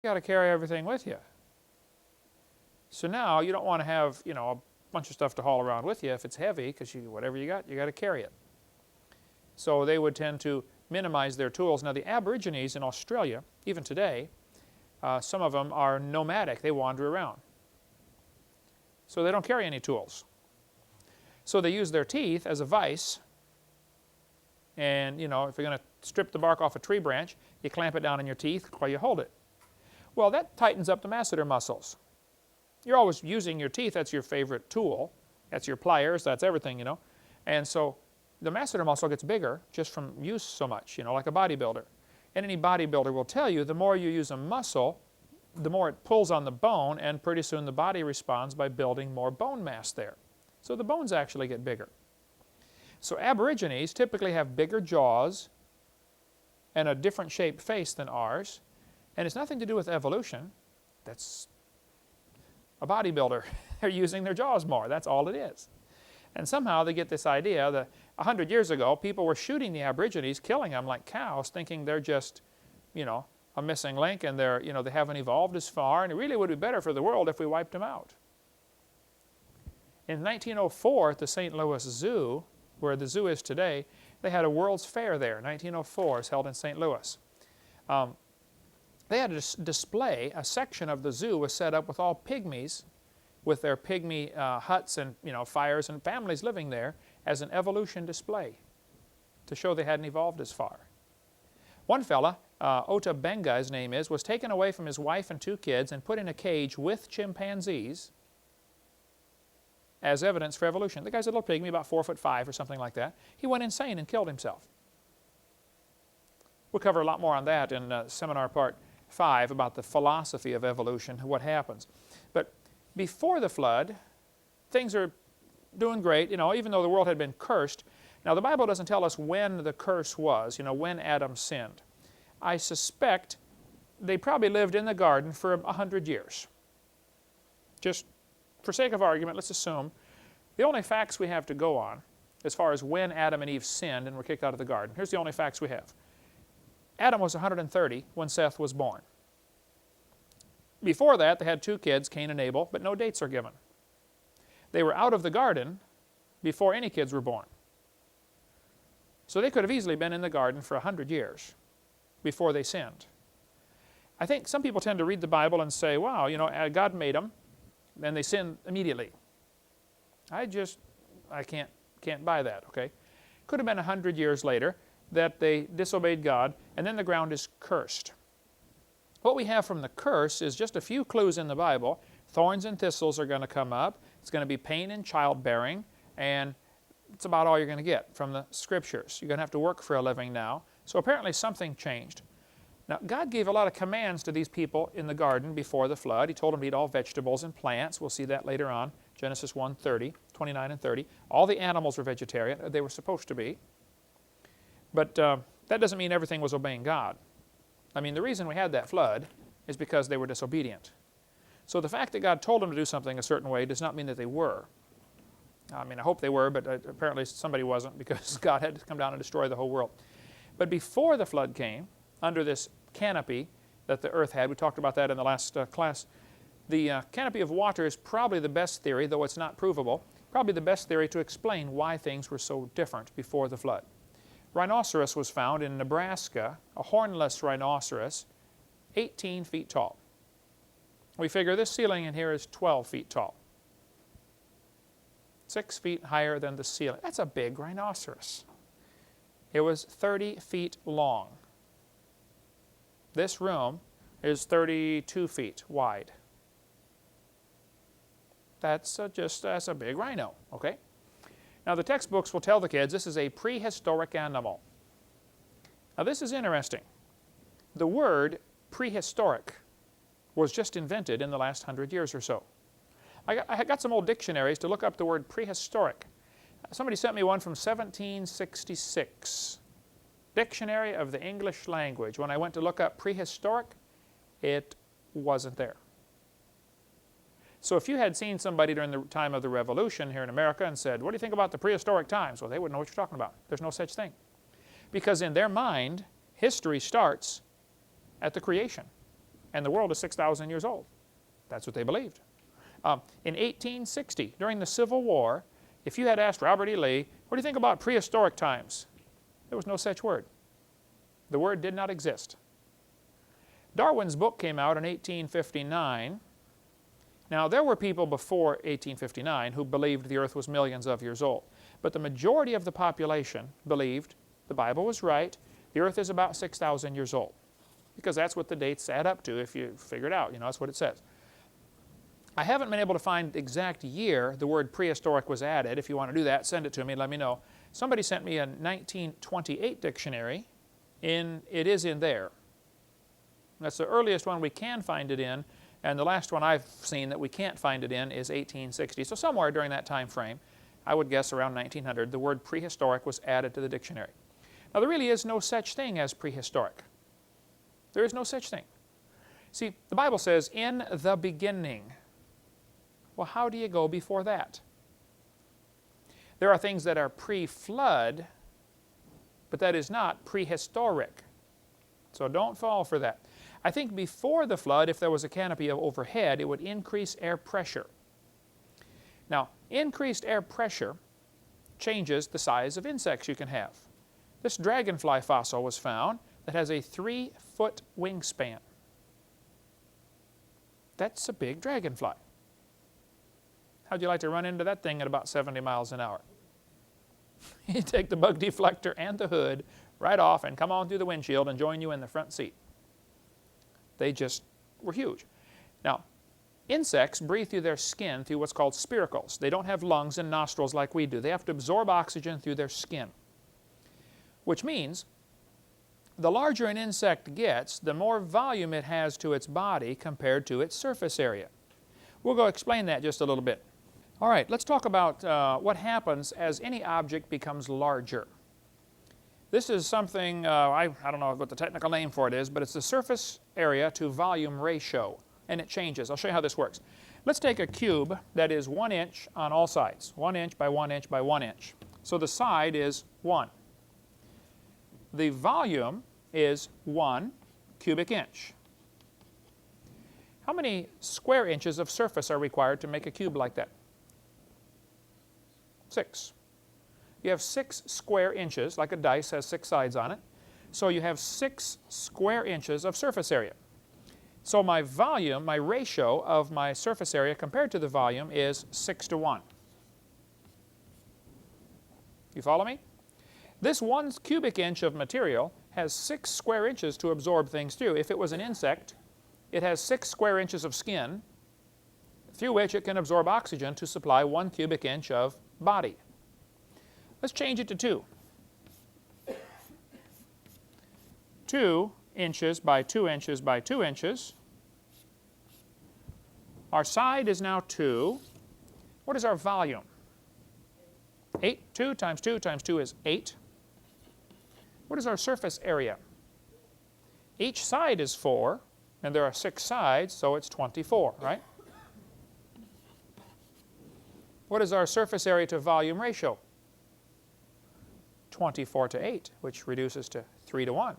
You got to carry everything with you. So now you don't want to have, a bunch of stuff to haul around with you if it's heavy, because whatever you got to carry it. So they would tend to minimize their tools. Now the Aborigines in Australia, even today, some of them are nomadic. They wander around. So they don't carry any tools. So they use their teeth as a vise. And, if you're going to strip the bark off a tree branch, you clamp it down in your teeth while you hold it. Well, that tightens up the masseter muscles. You're always using your teeth. That's your favorite tool. That's your pliers. That's everything, And so the masseter muscle gets bigger just from use so much, like a bodybuilder. And any bodybuilder will tell you the more you use a muscle, the more it pulls on the bone, and pretty soon the body responds by building more bone mass there. So the bones actually get bigger. So Aborigines typically have bigger jaws and a different shaped face than ours. And it's nothing to do with evolution. That's a bodybuilder. They're using their jaws more. That's all it is. And somehow they get this idea that 100 years ago, people were shooting the Aborigines, killing them like cows, thinking they're just, a missing link, and they haven't evolved as far, and it really would be better for the world if we wiped them out. In 1904, at the St. Louis Zoo, where the zoo is today, they had a World's Fair there. 1904 is held in St. Louis. They had a display. A section of the zoo was set up with all pygmies, with their pygmy huts and fires and families living there, as an evolution display to show they hadn't evolved as far. One fella, Ota Benga his name is, was taken away from his wife and 2 kids and put in a cage with chimpanzees as evidence for evolution. The guy's a little pygmy, about 4'5" or something like that. He went insane and killed himself. We'll cover a lot more on that in seminar part 5 about the philosophy of evolution, what happens. But before the flood, things are doing great, even though the world had been cursed. Now the Bible doesn't tell us when the curse was, when Adam sinned. I suspect they probably lived in the garden for 100 years. Just for sake of argument, let's assume the only facts we have to go on as far as when Adam and Eve sinned and were kicked out of the garden. Here's the only facts we have. Adam was 130 when Seth was born. Before that, they had 2 kids, Cain and Abel, but no dates are given. They were out of the garden before any kids were born. So they could have easily been in the garden for 100 years before they sinned. I think some people tend to read the Bible and say, wow, God made them, and they sinned immediately. I can't buy that, okay? Could have been 100 years later that they disobeyed God, and then the ground is cursed. What we have from the curse is just a few clues in the Bible. Thorns and thistles are going to come up. It's going to be pain in childbearing, and it's about all you're going to get from the Scriptures. You're going to have to work for a living now. So apparently something changed. Now, God gave a lot of commands to these people in the garden before the flood. He told them to eat all vegetables and plants. We'll see that later on, Genesis 1:30, 29 and 30. All the animals were vegetarian. They were supposed to be. But that doesn't mean everything was obeying God. I mean, the reason we had that flood is because they were disobedient. So the fact that God told them to do something a certain way does not mean that they were. I mean, I hope they were, but apparently somebody wasn't, because God had to come down and destroy the whole world. But before the flood came, under this canopy that the earth had, we talked about that in the last class, the canopy of water is probably the best theory, though it's not provable, probably the best theory to explain why things were so different before the flood. Rhinoceros was found in Nebraska, a hornless rhinoceros, 18 feet tall. We figure this ceiling in here is 12 feet tall. 6 feet higher than the ceiling. That's a big rhinoceros. It was 30 feet long. This room is 32 feet wide. That's a big rhino, okay? Now the textbooks will tell the kids this is a prehistoric animal. Now this is interesting. The word prehistoric was just invented in the last 100 years or so. I got some old dictionaries to look up the word prehistoric. Somebody sent me one from 1766. Dictionary of the English Language. When I went to look up prehistoric, it wasn't there. So if you had seen somebody during the time of the Revolution here in America and said, what do you think about the prehistoric times? Well, they wouldn't know what you're talking about. There's no such thing. Because in their mind, history starts at the creation. and the world is 6,000 years old. That's what they believed. In 1860, during the Civil War, if you had asked Robert E. Lee, what do you think about prehistoric times? There was no such word. The word did not exist. Darwin's book came out in 1859. Now, there were people before 1859 who believed the earth was millions of years old. But the majority of the population believed the Bible was right, the earth is about 6,000 years old. Because that's what the dates add up to if you figure it out. You know, that's what it says. I haven't been able to find the exact year the word prehistoric was added. If you want to do that, send it to me and let me know. Somebody sent me a 1928 dictionary. It is in there. That's the earliest one we can find it in, and the last one I've seen that we can't find it in is 1860. So somewhere during that time frame, I would guess around 1900, the word prehistoric was added to the dictionary. Now, there really is no such thing as prehistoric. There is no such thing. See, the Bible says, in the beginning. Well, how do you go before that? There are things that are pre-flood, but that is not prehistoric. So don't fall for that. I think before the flood, if there was a canopy overhead, it would increase air pressure. Now, increased air pressure changes the size of insects you can have. This dragonfly fossil was found that has a 3-foot wingspan. That's a big dragonfly. How'd you like to run into that thing at about 70 miles an hour? You take the bug deflector and the hood right off and come on through the windshield and join you in the front seat. They just were huge. Now, insects breathe through their skin through what's called spiracles. They don't have lungs and nostrils like we do. They have to absorb oxygen through their skin, which means the larger an insect gets, the more volume it has to its body compared to its surface area. We'll go explain that just a little bit. All right, let's talk about what happens as any object becomes larger. This is something, I don't know what the technical name for it is, but it's the surface area to volume ratio, and it changes. I'll show you how this works. Let's take a cube that is 1 inch on all sides, 1 inch by 1 inch by 1 inch. So the side is 1. The volume is 1 cubic inch. How many square inches of surface are required to make a cube like that? 6. You have 6 square inches, like a dice has 6 sides on it. So you have 6 square inches of surface area. So my volume, my ratio of my surface area compared to the volume is 6 to 1. You follow me? This 1 cubic inch of material has 6 square inches to absorb things through. If it was an insect, it has 6 square inches of skin through which it can absorb oxygen to supply 1 cubic inch of body. Let's change it to 2. 2 inches by 2 inches by 2 inches. Our side is now 2. What is our volume? 8. 2 times 2 times 2 is 8. What is our surface area? Each side is 4, and there are 6 sides, so it's 24, right? What is our surface area to volume ratio? 24 to 8, which reduces to 3 to 1.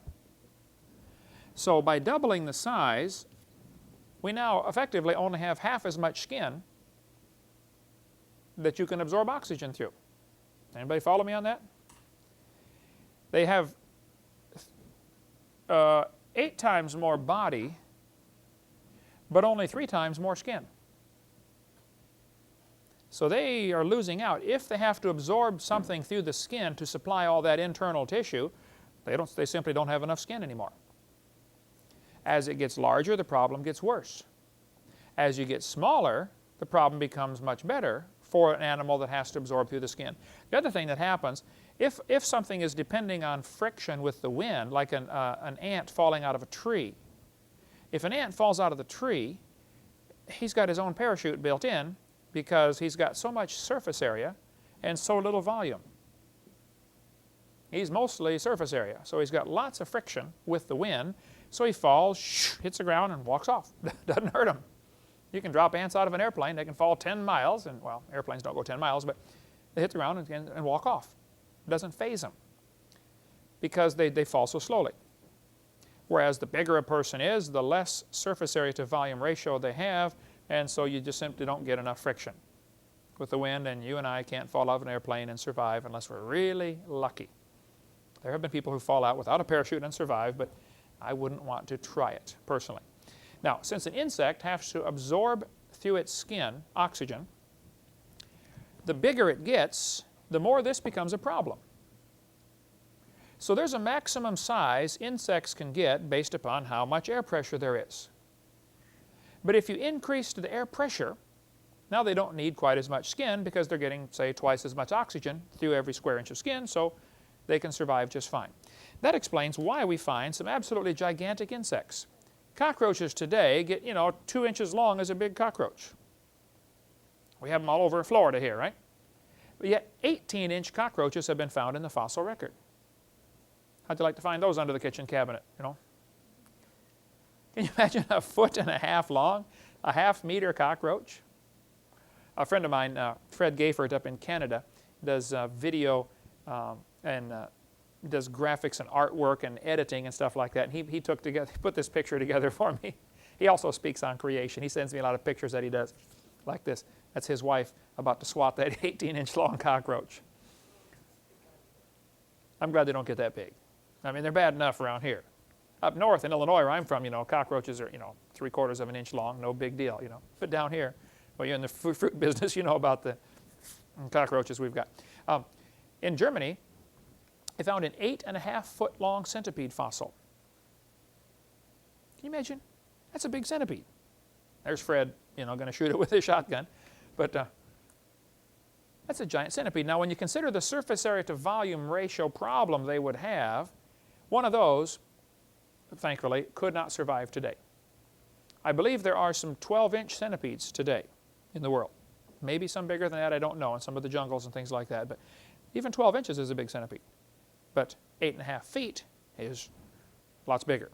So by doubling the size, we now effectively only have half as much skin that you can absorb oxygen through. Anybody follow me on that? They have 8 times more body, but only 3 times more skin. So they are losing out. If they have to absorb something through the skin to supply all that internal tissue, they simply don't have enough skin anymore. As it gets larger, the problem gets worse. As you get smaller, the problem becomes much better for an animal that has to absorb through the skin. The other thing that happens, if something is depending on friction with the wind, like an ant falling out of a tree, if an ant falls out of the tree, he's got his own parachute built in, because he's got so much surface area and so little volume. He's mostly surface area, so he's got lots of friction with the wind, so he falls, hits the ground, and walks off. Doesn't hurt him. You can drop ants out of an airplane. They can fall 10 miles, and well, airplanes don't go 10 miles, but they hit the ground and walk off. It doesn't faze them because they fall so slowly. Whereas the bigger a person is, the less surface area to volume ratio they have, and so you just simply don't get enough friction with the wind, and you and I can't fall out of an airplane and survive unless we're really lucky. There have been people who fall out without a parachute and survive, but I wouldn't want to try it personally. Now, since an insect has to absorb through its skin oxygen, the bigger it gets, the more this becomes a problem. So there's a maximum size insects can get based upon how much air pressure there is. But if you increase the air pressure, now they don't need quite as much skin because they're getting, say, twice as much oxygen through every square inch of skin, so they can survive just fine. That explains why we find some absolutely gigantic insects. Cockroaches today get, 2 inches long as a big cockroach. We have them all over Florida here, right? But yet 18-inch cockroaches have been found in the fossil record. How'd you like to find those under the kitchen cabinet, Can you imagine a 1.5 foot long, a half-meter cockroach? A friend of mine, Fred Gayford up in Canada, does video and does graphics and artwork and editing and stuff like that. And he put this picture together for me. He also speaks on creation. He sends me a lot of pictures that he does like this. That's his wife about to swat that 18-inch long cockroach. I'm glad they don't get that big. I mean, they're bad enough around here. Up north in Illinois, where I'm from, cockroaches are, 3/4 of an inch long, no big deal, But down here, well, you're in the fruit business, you know about the cockroaches we've got. In Germany, they found an 8.5 foot long centipede fossil. Can you imagine? That's a big centipede. There's Fred, going to shoot it with his shotgun. But that's a giant centipede. Now, when you consider the surface area to volume ratio problem they would have, one of those, thankfully, could not survive today. I believe there are some 12-inch centipedes today in the world. Maybe some bigger than that, I don't know, in some of the jungles and things like that. But even 12 inches is a big centipede. But 8.5 feet is lots bigger.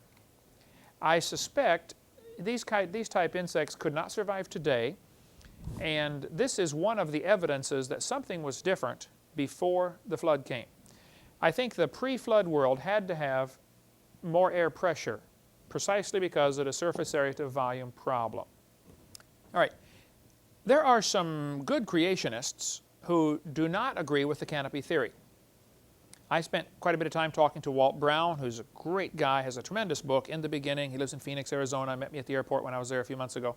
I suspect these type insects could not survive today, and this is one of the evidences that something was different before the flood came. I think the pre-flood world had to have more air pressure precisely because of the surface area to volume problem. All right, there are some good creationists who do not agree with the canopy theory. I spent quite a bit of time talking to Walt Brown, who's a great guy, has a tremendous book, In the Beginning. He lives in Phoenix, Arizona. Met me at the airport when I was there a few months ago,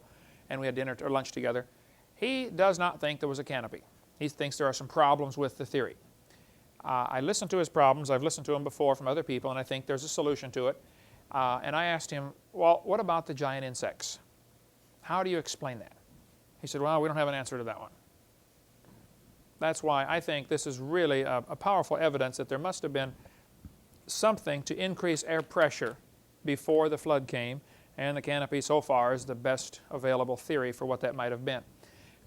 and we had dinner or lunch together. He does not think there was a canopy. He thinks there are some problems with the theory. I listened to his problems. I've listened to them before from other people, and I think there's a solution to it. And I asked him, well, what about the giant insects? How do you explain that? He said, well, we don't have an answer to that one. That's why I think this is really a powerful evidence that there must have been something to increase air pressure before the flood came, and the canopy so far is the best available theory for what that might have been.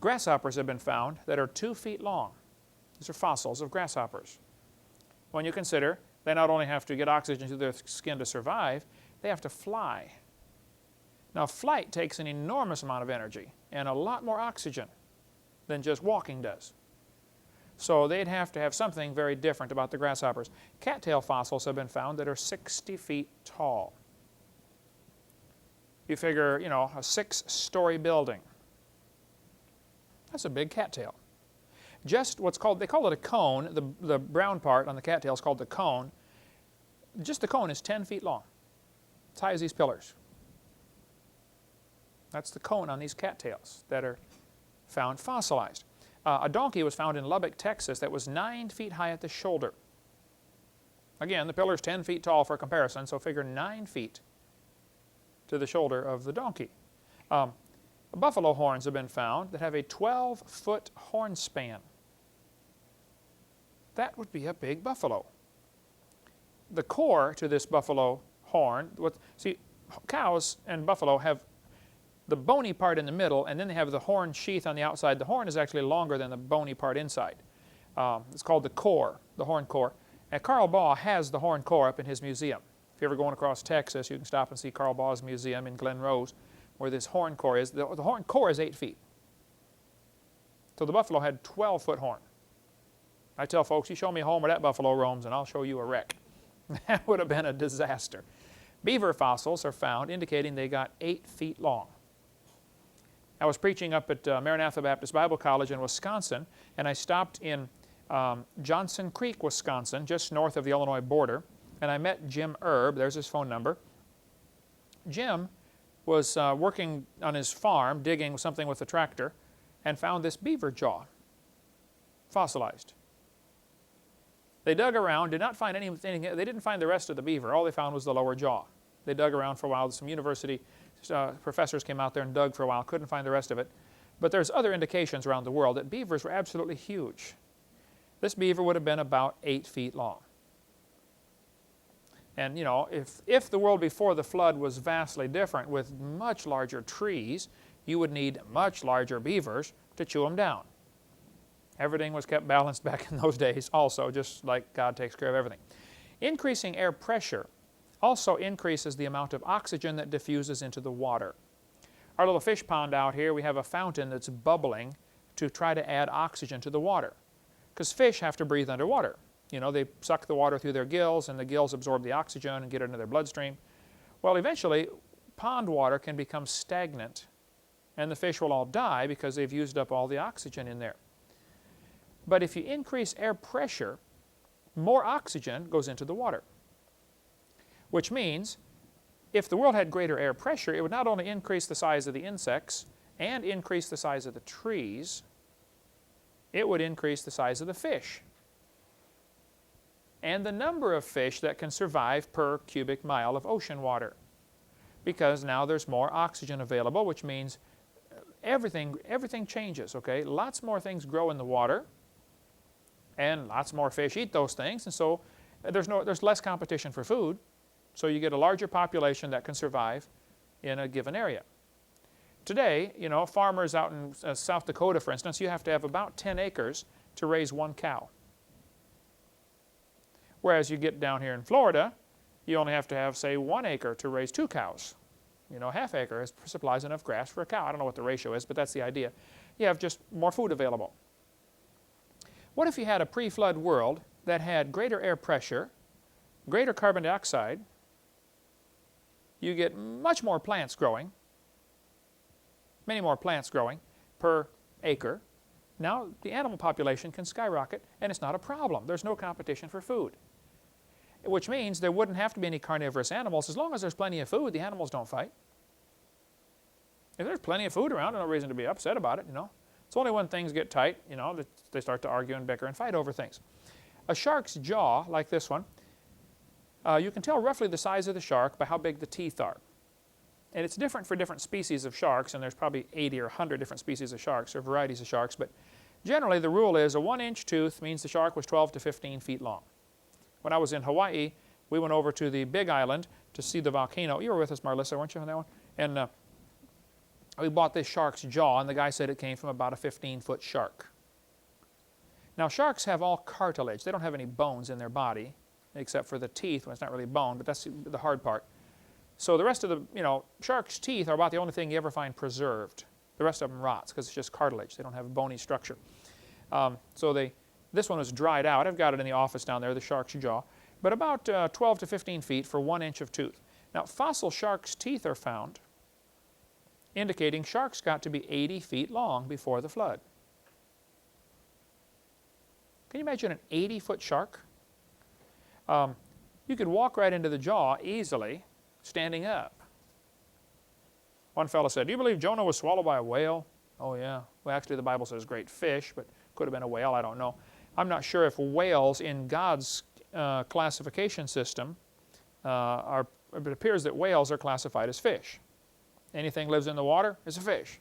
Grasshoppers have been found that are 2 feet long. These are fossils of grasshoppers. When you consider they not only have to get oxygen to their skin to survive, they have to fly. Now, flight takes an enormous amount of energy and a lot more oxygen than just walking does. So they'd have to have something very different about the grasshoppers. Cattail fossils have been found that are 60 feet tall. You figure, a 6-story building. That's a big cattail. Just what's called, they call it a cone, the brown part on the cattail is called the cone. Just the cone is 10 feet long, as high as these pillars. That's the cone on these cattails that are found fossilized. A donkey was found in Lubbock, Texas that was 9 feet high at the shoulder. Again, the pillar's 10 feet tall for comparison, so figure 9 feet to the shoulder of the donkey. Buffalo horns have been found that have a 12-foot horn span. That would be a big buffalo. The core to this buffalo horn, see, cows and buffalo have the bony part in the middle, and then they have the horn sheath on the outside. The horn is actually longer than the bony part inside. It's called the core, the horn core. And Carl Baugh has the horn core up in his museum. If you're ever going across Texas, you can stop and see Carl Baugh's museum in Glen Rose, where this horn core is. The horn core is 8 feet. So the buffalo had 12-foot horn. I tell folks, you show me a home where that buffalo roams, and I'll show you a wreck. That would have been a disaster. Beaver fossils are found indicating they got 8 feet long. I was preaching up at Maranatha Baptist Bible College in Wisconsin, and I stopped in Johnson Creek, Wisconsin, just north of the Illinois border, and I met Jim Erb. There's his phone number. Jim was working on his farm, digging something with a tractor, and found this beaver jaw, fossilized. They dug around, did not find anything. They didn't find the rest of the beaver. All they found was the lower jaw. They dug around for a while. Some university professors came out there and dug for a while, couldn't find the rest of it. But there's other indications around the world that beavers were absolutely huge. This beaver would have been about 8 feet long. And you know, if the world before the flood was vastly different with much larger trees, you would need much larger beavers to chew them down. Everything was kept balanced back in those days also, just like God takes care of everything. Increasing air pressure also increases the amount of oxygen that diffuses into the water. Our little fish pond out here, we have a fountain that's bubbling to try to add oxygen to the water. Because fish have to breathe underwater. You know, they suck the water through their gills, and the gills absorb the oxygen and get it into their bloodstream. Well, eventually, pond water can become stagnant, and the fish will all die because they've used up all the oxygen in there. But if you increase air pressure, more oxygen goes into the water. Which means, if the world had greater air pressure, it would not only increase the size of the insects and increase the size of the trees, it would increase the size of the fish and the number of fish that can survive per cubic mile of ocean water. Because now there's more oxygen available, which means everything changes, okay? Lots more things grow in the water, and lots more fish eat those things, and so there's less competition for food, so you get a larger population that can survive in a given area. Today, you know, farmers out in South Dakota, for instance, you have to have about 10 acres to raise 1 cow. Whereas you get down here in Florida, you only have to have, say, 1 acre to raise 2 cows. You know, ½ acre supplies enough grass for a cow. I don't know what the ratio is, but that's the idea. You have just more food available. What if you had a pre-flood world that had greater air pressure, greater carbon dioxide, you get much more plants growing, many more plants growing per acre. Now the animal population can skyrocket, and it's not a problem. There's no competition for food. Which means there wouldn't have to be any carnivorous animals. As long as there's plenty of food, the animals don't fight. If there's plenty of food around, there's no reason to be upset about it, you know. It's only when things get tight, you know, that they start to argue and bicker and fight over things. A shark's jaw, like this one, you can tell roughly the size of the shark by how big the teeth are. And it's different for different species of sharks, and there's probably 80 or 100 different species of sharks, or varieties of sharks, but generally the rule is a 1-inch tooth means the shark was 12 to 15 feet long. When I was in Hawaii, we went over to the Big Island to see the volcano. You were with us, Marlissa, weren't you, on that one? And we bought this shark's jaw, and the guy said it came from about a 15-foot shark. Now, sharks have all cartilage. They don't have any bones in their body, except for the teeth, when it's not really bone, but that's the hard part. So the rest of the, you know, shark's teeth are about the only thing you ever find preserved. The rest of them rots because it's just cartilage. They don't have a bony structure. This one was dried out. I've got it in the office down there, the shark's jaw. But about 12 to 15 feet for 1 inch of tooth. Now, fossil shark's teeth are found, indicating sharks got to be 80 feet long before the flood. Can you imagine an 80-foot shark? You could walk right into the jaw easily, standing up. One fellow said, "Do you believe Jonah was swallowed by a whale?" Oh, yeah. Well, actually, the Bible says great fish, but could have been a whale. I don't know. I'm not sure if whales in God's classification system it appears that whales are classified as fish. Anything lives in the water is a fish.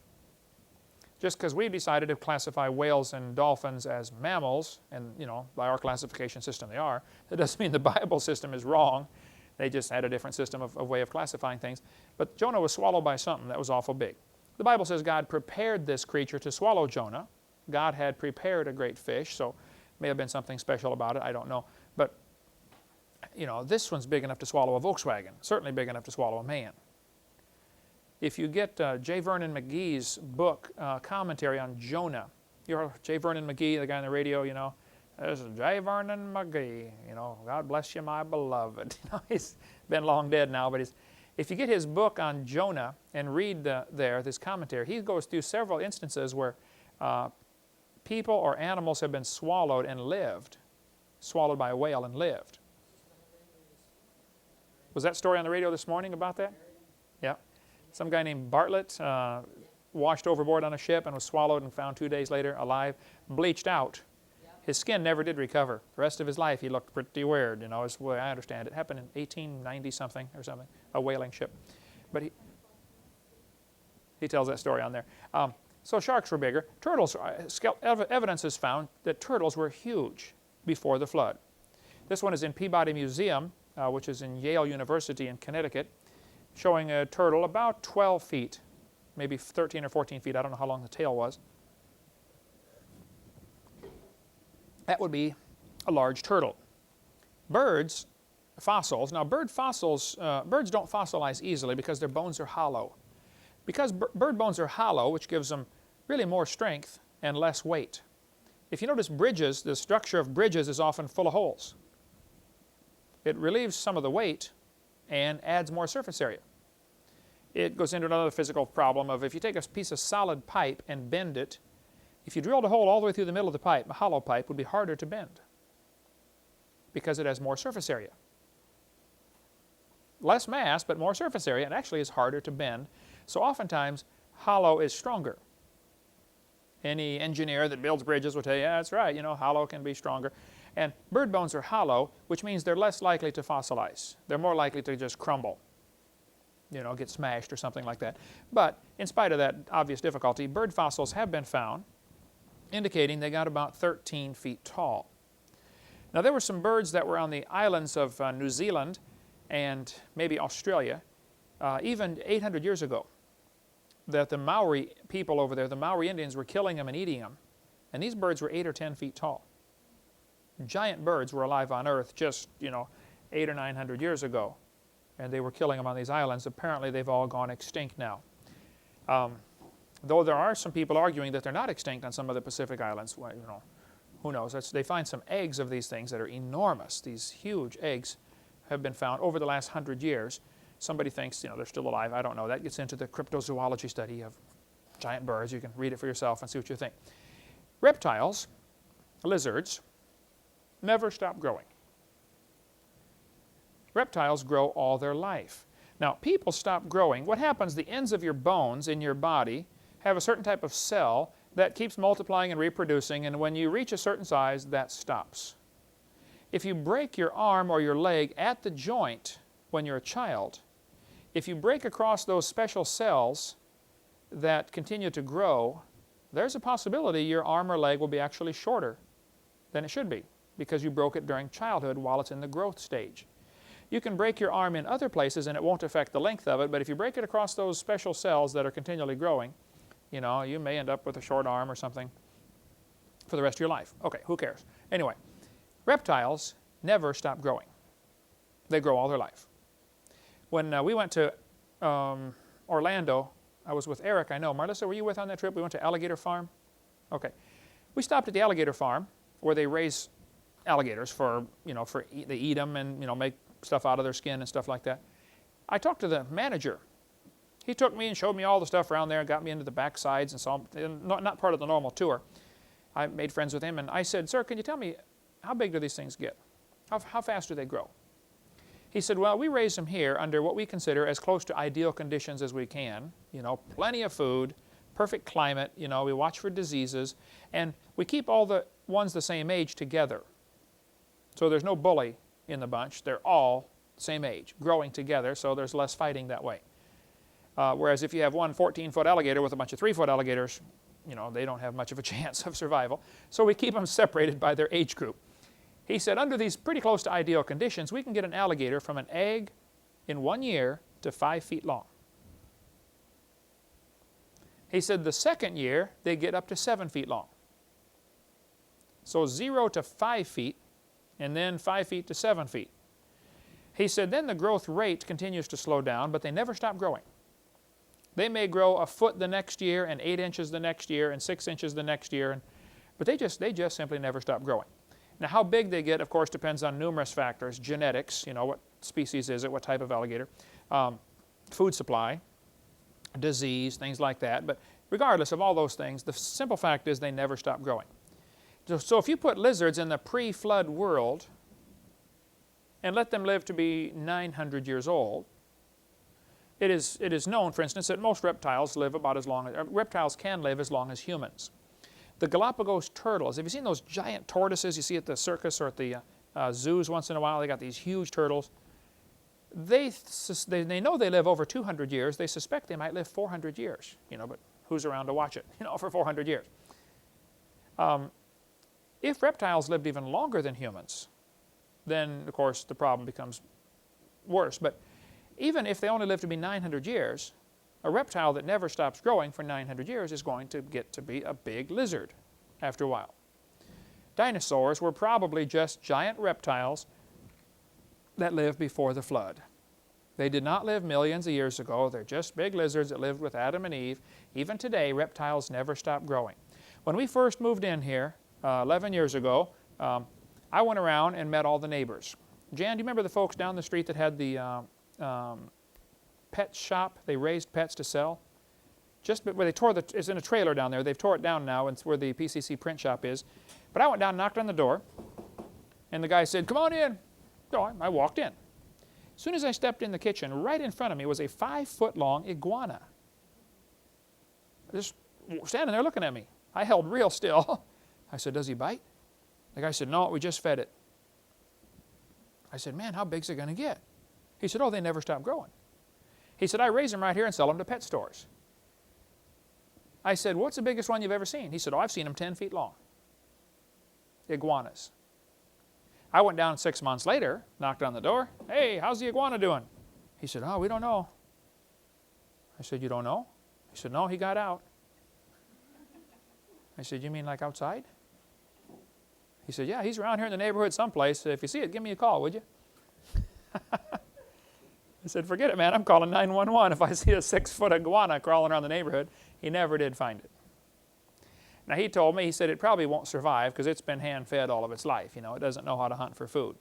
Just because we've decided to classify whales and dolphins as mammals, and you know, by our classification system they are, that doesn't mean the Bible system is wrong. They just had a different system of way of classifying things. But Jonah was swallowed by something that was awful big. The Bible says God prepared this creature to swallow Jonah. God had prepared a great fish, so may have been something special about it, I don't know. But, you know, this one's big enough to swallow a Volkswagen, certainly big enough to swallow a man. If you get J. Vernon McGee's book, commentary on Jonah, you know J. Vernon McGee, the guy on the radio, you know, This is J. Vernon McGee. You know, God bless you, my beloved. You know, he's been long dead now, but if you get his book on Jonah and read this commentary, he goes through several instances where people or animals have been swallowed and lived, swallowed by a whale and lived. Was that story on the radio this morning about that? Yeah. Some guy named Bartlett washed overboard on a ship and was swallowed and found 2 days later alive, bleached out. His skin never did recover. The rest of his life he looked pretty weird, you know, is the way I understand it. It happened in 1890-something or something, a whaling ship. But he tells that story on there. So sharks were bigger. Turtles, evidence is found that turtles were huge before the flood. This one is in Peabody Museum, which is in Yale University in Connecticut, showing a turtle about 12 feet, maybe 13 or 14 feet. I don't know how long the tail was. That would be a large turtle. Birds, fossils. Now birds don't fossilize easily because their bones are hollow. Because bird bones are hollow, which gives them really more strength and less weight. If you notice bridges, the structure of bridges is often full of holes. It relieves some of the weight and adds more surface area. It goes into another physical problem of if you take a piece of solid pipe and bend it, if you drilled a hole all the way through the middle of the pipe, a hollow pipe would be harder to bend because it has more surface area. Less mass, but more surface area, and actually is harder to bend. So oftentimes, hollow is stronger. Any engineer that builds bridges will tell you, yeah, that's right, you know, hollow can be stronger. And bird bones are hollow, which means they're less likely to fossilize. They're more likely to just crumble, you know, get smashed or something like that. But in spite of that obvious difficulty, bird fossils have been found, indicating they got about 13 feet tall. Now there were some birds that were on the islands of New Zealand and maybe Australia, even 800 years ago, that the Maori people over there, the Maori Indians, were killing them and eating them. And these birds were 8 or 10 feet tall. Giant birds were alive on Earth just, you know, 800 or 900 years ago. And they were killing them on these islands. Apparently they've all gone extinct now. Though there are some people arguing that they're not extinct on some of the Pacific islands. Well, you know, who knows? They find some eggs of these things that are enormous. These huge eggs have been found over the last 100 years. Somebody thinks, you know, they're still alive. I don't know. That gets into the cryptozoology study of giant birds. You can read it for yourself and see what you think. Reptiles, lizards, never stop growing. Reptiles grow all their life. Now, people stop growing. What happens, the ends of your bones in your body have a certain type of cell that keeps multiplying and reproducing, and when you reach a certain size, that stops. If you break your arm or your leg at the joint when you're a child, if you break across those special cells that continue to grow, there's a possibility your arm or leg will be actually shorter than it should be because you broke it during childhood while it's in the growth stage. You can break your arm in other places and it won't affect the length of it, but if you break it across those special cells that are continually growing, you know, you may end up with a short arm or something for the rest of your life. Okay, who cares? Anyway, reptiles never stop growing. They grow all their life. When we went to Orlando, I was with Eric, I know. Marlissa, were you with on that trip? We went to Alligator Farm? Okay. We stopped at the alligator farm where they raise alligators for, you know, they eat them and, you know, make stuff out of their skin and stuff like that. I talked to the manager. He took me and showed me all the stuff around there, got me into the back sides and so on, not part of the normal tour. I made friends with him and I said, sir, can you tell me, how big do these things get? How fast do they grow? He said, well, we raise them here under what we consider as close to ideal conditions as we can. You know, plenty of food, perfect climate, you know, we watch for diseases, and we keep all the ones the same age together. So there's no bully in the bunch. They're all the same age, growing together, so there's less fighting that way. Whereas if you have one 14-foot alligator with a bunch of 3-foot alligators, you know, they don't have much of a chance of survival. So we keep them separated by their age group. He said, under these pretty close to ideal conditions, we can get an alligator from an egg in 1 year to 5 feet long. He said the second year, they get up to 7 feet long. So 0 to 5 feet, and then 5 feet to 7 feet. He said then the growth rate continues to slow down, but they never stop growing. They may grow a foot the next year, and 8 inches the next year, and 6 inches the next year, but they just simply never stop growing. Now, how big they get, of course, depends on numerous factors. Genetics, what species is it, what type of alligator, food supply, disease, things like that. But regardless of all those things, the simple fact is they never stop growing. So if you put lizards in the pre-flood world and let them live to be 900 years old, it is known, for instance, that most reptiles live about as long as, reptiles can live as long as humans. The Galapagos turtles, have you seen those giant tortoises you see at the circus or at the zoos once in a while? They got these huge turtles. They know they live over 200 years. They suspect they might live 400 years, but who's around to watch it, for 400 years? If reptiles lived even longer than humans, then, of course, the problem becomes worse. But even if they only live to be 900 years, a reptile that never stops growing for 900 years is going to get to be a big lizard after a while. Dinosaurs were probably just giant reptiles that lived before the flood. They did not live millions of years ago. They're just big lizards that lived with Adam and Eve. Even today, reptiles never stop growing. When we first moved in here 11 years ago, I went around and met all the neighbors. Jan, do you remember the folks down the street that had the pet shop? They raised pets to sell. Just where they tore it's in a trailer down there. They've tore it down now. It's where the PCC print shop is. But I went down and knocked on the door, and the guy said, "Come on in." So I walked in. As soon as I stepped in the kitchen, right in front of me was a 5-foot-long iguana. Just standing there looking at me. I held real still. I said, "Does he bite?" The guy said, "No, we just fed it." I said, "Man, how big's it going to get?" He said, "Oh, they never stop growing." He said, "I raise them right here and sell them to pet stores." I said, "What's the biggest one you've ever seen?" He said, "Oh, I've seen them 10 feet long. Iguanas." I went down 6 months later, knocked on the door. "Hey, how's the iguana doing?" He said, "Oh, we don't know." I said, "You don't know?" He said, "No, he got out." I said, "You mean like outside?" He said, "Yeah, he's around here in the neighborhood someplace. If you see it, give me a call, would you?" I said, "Forget it, man. I'm calling 911 if I see a 6-foot iguana crawling around the neighborhood." He never did find it. Now, he told me, he said it probably won't survive because it's been hand-fed all of its life. It doesn't know how to hunt for food.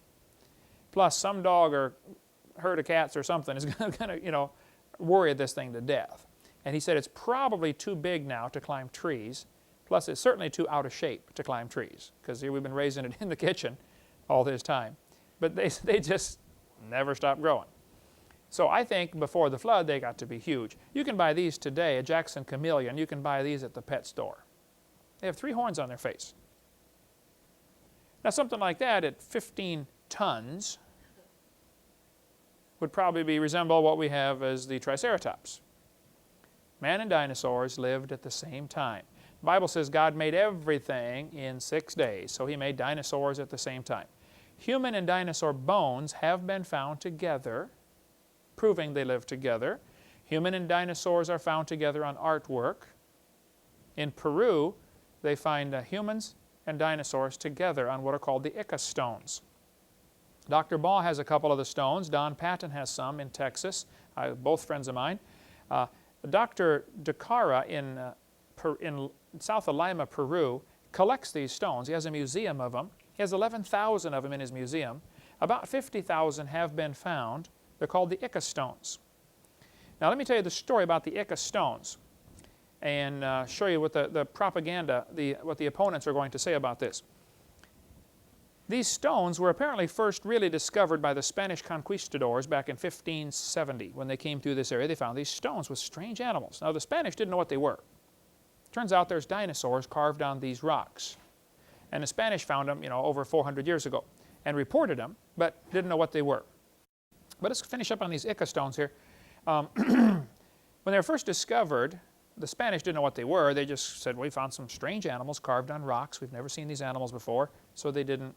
Plus, some dog or herd of cats or something is going to, worry this thing to death. And he said it's probably too big now to climb trees. Plus, it's certainly too out of shape to climb trees because here we've been raising it in the kitchen all this time. But they just never stop growing. So I think before the flood, they got to be huge. You can buy these today, a Jackson chameleon. You can buy these at the pet store. They have 3 horns on their face. Now, something like that at 15 tons would probably resemble what we have as the Triceratops. Man and dinosaurs lived at the same time. The Bible says God made everything in 6 days, so he made dinosaurs at the same time. Human and dinosaur bones have been found together, proving they lived together. Human and dinosaurs are found together on artwork. In Peru, they find humans and dinosaurs together on what are called the Ica stones. Dr. Ball has a couple of the stones. Don Patton has some in Texas, both friends of mine. Dr. DeCara in south of Lima, Peru, collects these stones. He has a museum of them. He has 11,000 of them in his museum. About 50,000 have been found. They're called the Ica stones. Now, let me tell you the story about the Ica stones and show you what the propaganda, what the opponents are going to say about this. These stones were apparently first really discovered by the Spanish conquistadors back in 1570. When they came through this area, they found these stones with strange animals. Now, the Spanish didn't know what they were. Turns out there's dinosaurs carved on these rocks. And the Spanish found them, over 400 years ago and reported them, but didn't know what they were. But let's finish up on these Ica stones here. When they were first discovered, the Spanish didn't know what they were. They just said, "We found some strange animals carved on rocks. We've never seen these animals before," so they didn't